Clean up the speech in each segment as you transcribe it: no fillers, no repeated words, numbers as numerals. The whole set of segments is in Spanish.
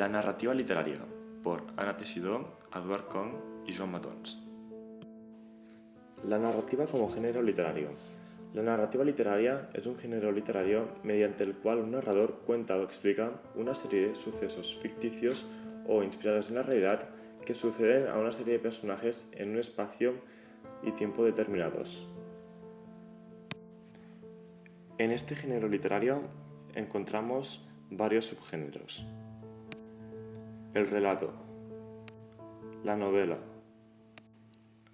La narrativa literaria, por Anna Teixidó, Eduard Kong y Joan Matons. La narrativa como género literario. La narrativa literaria es un género literario mediante el cual un narrador cuenta o explica una serie de sucesos ficticios o inspirados en la realidad que suceden a una serie de personajes en un espacio y tiempo determinados. En este género literario encontramos varios subgéneros: el relato, la novela,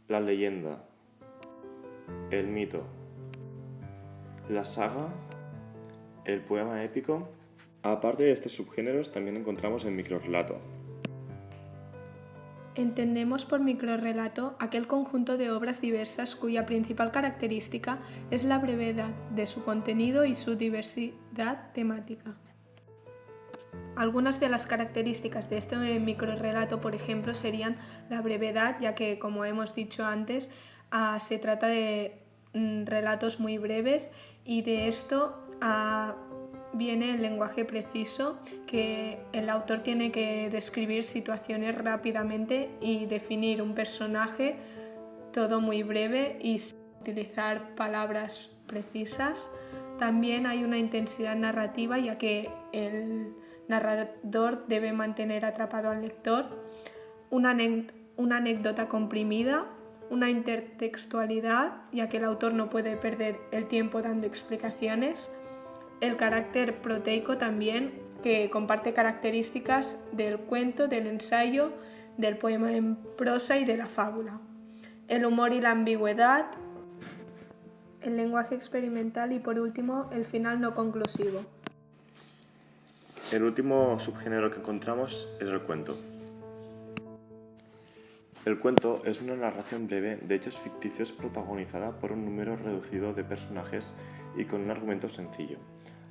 la leyenda, el mito, la saga, el poema épico. Aparte de estos subgéneros, también encontramos el microrrelato. Entendemos por microrrelato aquel conjunto de obras diversas cuya principal característica es la brevedad de su contenido y su diversidad temática. Algunas de las características de este microrrelato, por ejemplo, serían la brevedad, ya que, como hemos dicho antes, se trata de relatos muy breves, y de esto viene el lenguaje preciso, que el autor tiene que describir situaciones rápidamente y definir un personaje, todo muy breve y sin utilizar palabras precisas. También hay una intensidad narrativa, ya que el narrador debe mantener atrapado al lector, una anécdota comprimida, una intertextualidad, ya que el autor no puede perder el tiempo dando explicaciones, el carácter proteico también, que comparte características del cuento, del ensayo, del poema en prosa y de la fábula, el humor y la ambigüedad, el lenguaje experimental y, por último, el final no conclusivo. El último subgénero que encontramos es el cuento. El cuento es una narración breve de hechos ficticios protagonizada por un número reducido de personajes y con un argumento sencillo.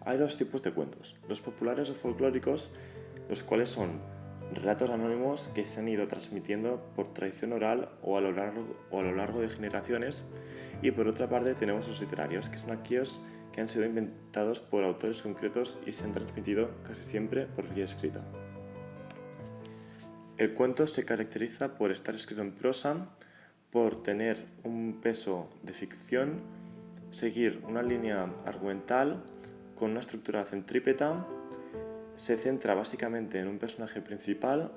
Hay dos tipos de cuentos: los populares o folclóricos, los cuales son relatos anónimos que se han ido transmitiendo por tradición oral o a lo largo de generaciones, y por otra parte tenemos los literarios, que son aquellos que han sido inventados por autores concretos y se han transmitido casi siempre por vía escrita. El cuento se caracteriza por estar escrito en prosa, por tener un peso de ficción, seguir una línea argumental con una estructura centrípeta, se centra básicamente en un personaje principal,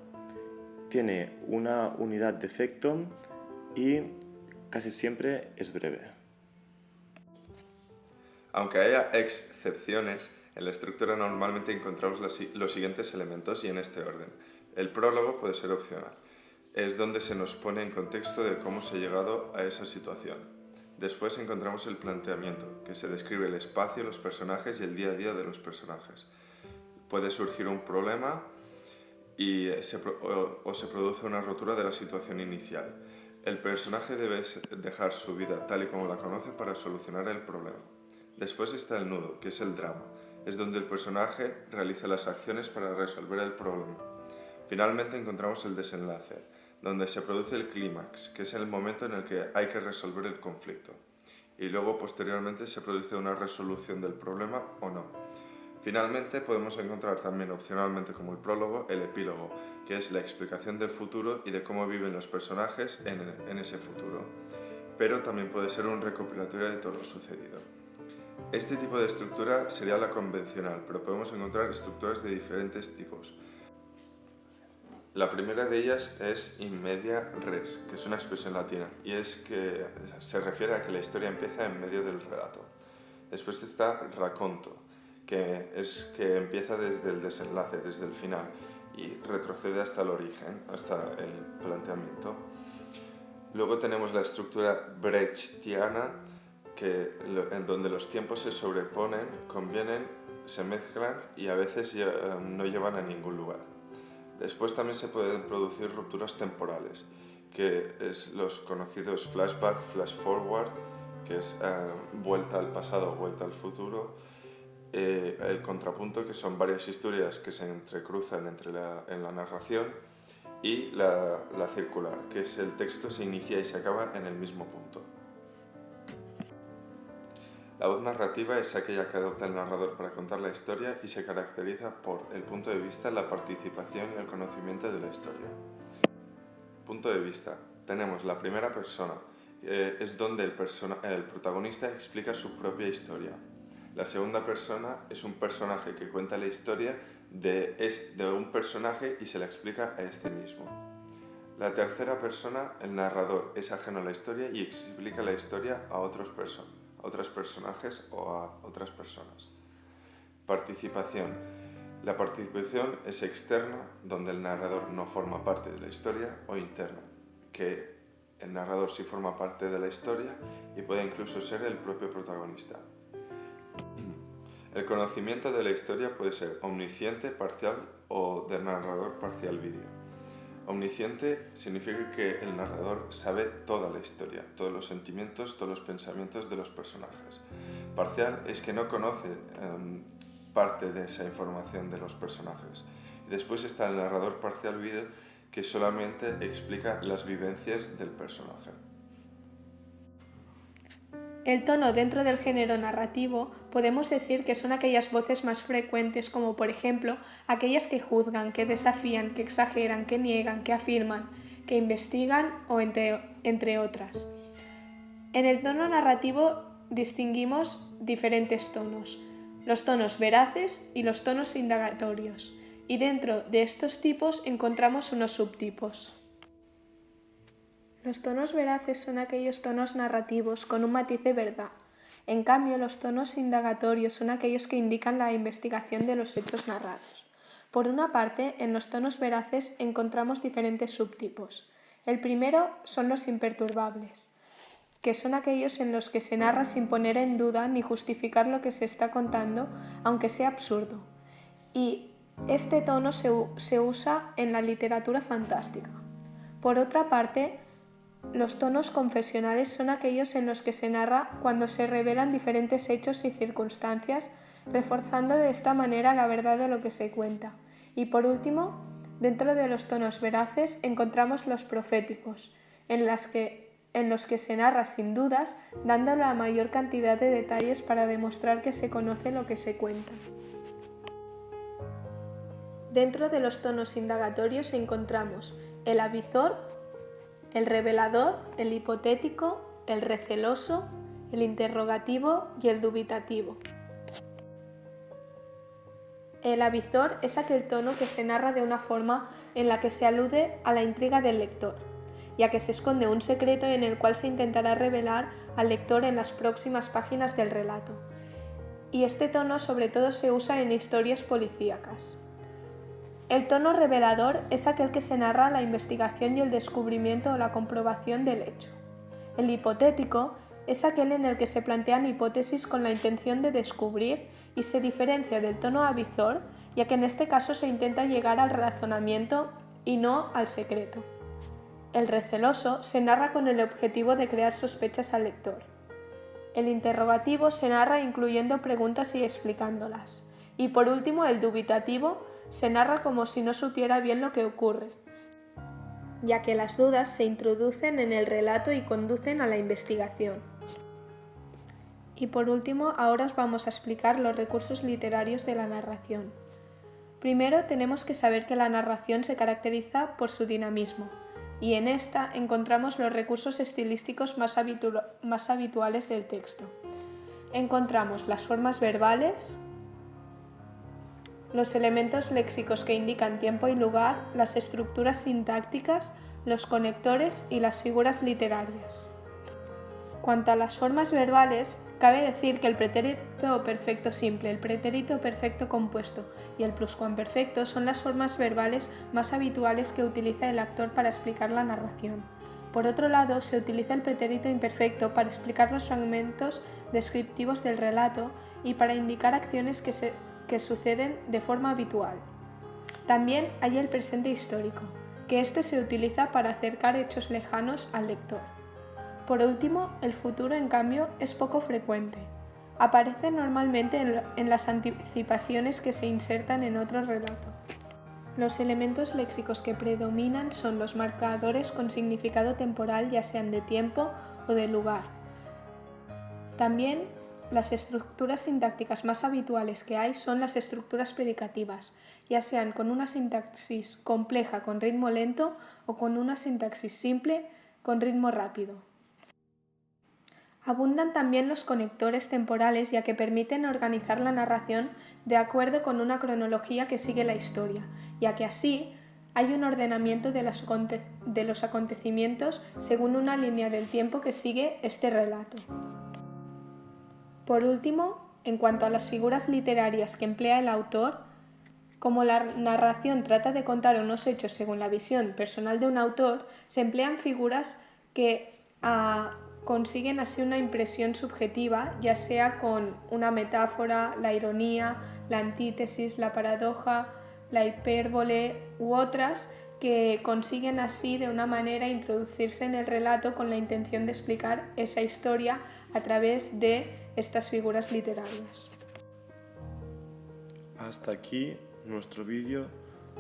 tiene una unidad de efecto y casi siempre es breve. Aunque haya excepciones, en la estructura normalmente encontramos los siguientes elementos y en este orden. El prólogo puede ser opcional. Es donde se nos pone en contexto de cómo se ha llegado a esa situación. Después encontramos el planteamiento, que se describe el espacio, los personajes y el día a día de los personajes. Puede surgir un problema y se produce una rotura de la situación inicial. El personaje debe dejar su vida tal y como la conoce para solucionar el problema. Después está el nudo, que es el drama. Es donde el personaje realiza las acciones para resolver el problema. Finalmente encontramos el desenlace, donde se produce el clímax, que es el momento en el que hay que resolver el conflicto. Y luego, posteriormente, se produce una resolución del problema o no. Finalmente, podemos encontrar también opcionalmente como el prólogo, el epílogo, que es la explicación del futuro y de cómo viven los personajes en ese futuro. Pero también puede ser un recopilatorio de todo lo sucedido. Este tipo de estructura sería la convencional, pero podemos encontrar estructuras de diferentes tipos. La primera de ellas es in media res, que es una expresión latina, y es que se refiere a que la historia empieza en medio del relato. Después está racconto, que es que empieza desde el desenlace, desde el final, y retrocede hasta el origen, hasta el planteamiento. Luego tenemos la estructura brechtiana, en donde los tiempos se sobreponen, convienen, se mezclan y a veces no llevan a ningún lugar. Después también se pueden producir rupturas temporales, que es los conocidos flashback, flash forward, que es vuelta al pasado o vuelta al futuro. El contrapunto, que son varias historias que se entrecruzan en la narración. Y la circular, que es el texto se inicia y se acaba en el mismo punto. La voz narrativa es aquella que adopta el narrador para contar la historia y se caracteriza por el punto de vista, la participación y el conocimiento de la historia. Punto de vista. Tenemos la primera persona, es donde el protagonista explica su propia historia. La segunda persona es un personaje que cuenta la historia de un personaje y se la explica a este mismo. La tercera persona, el narrador, es ajeno a la historia y explica la historia a otros personajes o a otras personas. Participación. La participación es externa, donde el narrador no forma parte de la historia, o interna, que el narrador sí forma parte de la historia y puede incluso ser el propio protagonista. El conocimiento de la historia puede ser omnisciente, parcial o del narrador parcial vídeo. Omnisciente significa que el narrador sabe toda la historia, todos los sentimientos, todos los pensamientos de los personajes. Parcial es que no conoce parte de esa información de los personajes. Y después está el narrador parcial vídeo, que solamente explica las vivencias del personaje. El tono dentro del género narrativo podemos decir que son aquellas voces más frecuentes, como por ejemplo aquellas que juzgan, que desafían, que exageran, que niegan, que afirman, que investigan o entre otras. En el tono narrativo distinguimos diferentes tonos, los tonos veraces y los tonos indagatorios, y dentro de estos tipos encontramos unos subtipos. Los tonos veraces son aquellos tonos narrativos con un matiz de verdad. En cambio, los tonos indagatorios son aquellos que indican la investigación de los hechos narrados. Por una parte, en los tonos veraces encontramos diferentes subtipos. El primero son los imperturbables, que son aquellos en los que se narra sin poner en duda ni justificar lo que se está contando, aunque sea absurdo. Y este tono se usa en la literatura fantástica. Por otra parte, los tonos confesionales son aquellos en los que se narra cuando se revelan diferentes hechos y circunstancias, reforzando de esta manera la verdad de lo que se cuenta. Y por último, dentro de los tonos veraces encontramos los proféticos, en los que se narra sin dudas, dando la mayor cantidad de detalles para demostrar que se conoce lo que se cuenta. Dentro de los tonos indagatorios encontramos el avizor, el revelador, el hipotético, el receloso, el interrogativo y el dubitativo. El avizor es aquel tono que se narra de una forma en la que se alude a la intriga del lector, ya que se esconde un secreto en el cual se intentará revelar al lector en las próximas páginas del relato. Y este tono sobre todo se usa en historias policíacas. El tono revelador es aquel que se narra la investigación y el descubrimiento o la comprobación del hecho. El hipotético es aquel en el que se plantean hipótesis con la intención de descubrir y se diferencia del tono avizor, ya que en este caso se intenta llegar al razonamiento y no al secreto. El receloso se narra con el objetivo de crear sospechas al lector. El interrogativo se narra incluyendo preguntas y explicándolas. Y por último, el dubitativo se narra como si no supiera bien lo que ocurre, ya que las dudas se introducen en el relato y conducen a la investigación. Y por último, ahora os vamos a explicar los recursos literarios de la narración. Primero, tenemos que saber que la narración se caracteriza por su dinamismo, y en esta encontramos los recursos estilísticos más habituales del texto. Encontramos las formas verbales, los elementos léxicos que indican tiempo y lugar, las estructuras sintácticas, los conectores y las figuras literarias. Cuanto a las formas verbales, cabe decir que el pretérito perfecto simple, el pretérito perfecto compuesto y el pluscuamperfecto son las formas verbales más habituales que utiliza el actor para explicar la narración. Por otro lado, se utiliza el pretérito imperfecto para explicar los fragmentos descriptivos del relato y para indicar acciones que suceden de forma habitual. También hay el presente histórico, que este se utiliza para acercar hechos lejanos al lector. Por último, el futuro, en cambio, es poco frecuente. Aparece normalmente en las anticipaciones que se insertan en otro relato. Los elementos léxicos que predominan son los marcadores con significado temporal, ya sean de tiempo o de lugar. También las estructuras sintácticas más habituales que hay son las estructuras predicativas, ya sean con una sintaxis compleja con ritmo lento o con una sintaxis simple con ritmo rápido. Abundan también los conectores temporales, ya que permiten organizar la narración de acuerdo con una cronología que sigue la historia, ya que así hay un ordenamiento de los acontecimientos según una línea del tiempo que sigue este relato. Por último, en cuanto a las figuras literarias que emplea el autor, como la narración trata de contar unos hechos según la visión personal de un autor, se emplean figuras que consiguen así una impresión subjetiva, ya sea con una metáfora, la ironía, la antítesis, la paradoja, la hipérbole u otras que consiguen así de una manera introducirse en el relato con la intención de explicar esa historia a través de estas figuras literarias. Hasta aquí nuestro vídeo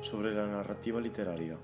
sobre la narrativa literaria.